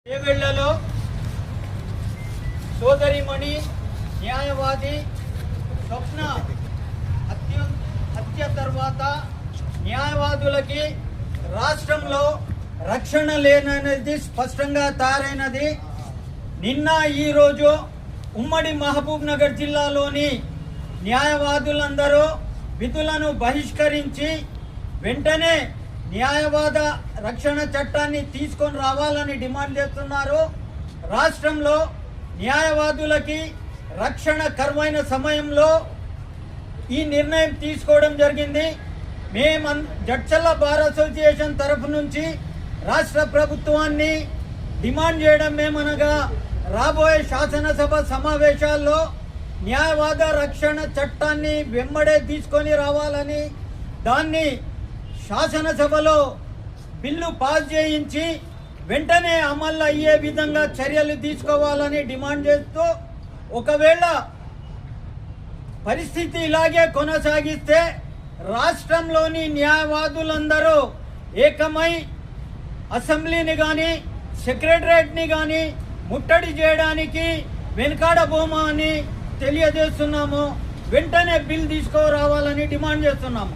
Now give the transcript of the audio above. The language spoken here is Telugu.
చేవెళ్లలో సోదరిమణి న్యాయవాది స్వప్న హత్య తర్వాత న్యాయవాదులకి రాష్ట్రంలో రక్షణ లేననేది స్పష్టంగా తయారైనది. నిన్న ఈరోజు ఉమ్మడి మహబూబ్ నగర్ జిల్లాలోని న్యాయవాదులందరూ విధులను బహిష్కరించి వెంటనే న్యాయవాద రక్షణ చట్టాన్ని తీసుకొని రావాలని డిమాండ్ చేస్తున్నారు. రాష్ట్రంలో న్యాయవాదులకి రక్షణ కరువైన సమయంలో ఈ నిర్ణయం తీసుకోవడం జరిగింది. మేము జడ్చల్ల బార్ అసోసియేషన్ తరఫు నుంచి రాష్ట్ర ప్రభుత్వాన్ని డిమాండ్ చేయడం ఏమనగా రాబోయే శాసనసభ సమావేశాల్లో న్యాయవాద రక్షణ చట్టాన్ని వెంబడే తీసుకొని రావాలని, దాన్ని శాసనసభలో బిల్లు పాస్ చేయించి వెంటనే అమలు అయ్యే విధంగా చర్యలు తీసుకోవాలని డిమాండ్ చేస్తూ, ఒకవేళ పరిస్థితి ఇలాగే కొనసాగిస్తే రాష్ట్రంలోని న్యాయవాదులందరూ ఏకమై అసెంబ్లీని కానీ సెక్రటరేట్ని కానీ ముట్టడి చేయడానికి వెనుకాడబోమా అని తెలియజేస్తున్నాము. వెంటనే బిల్ తీసుకురావాలని డిమాండ్ చేస్తున్నాము.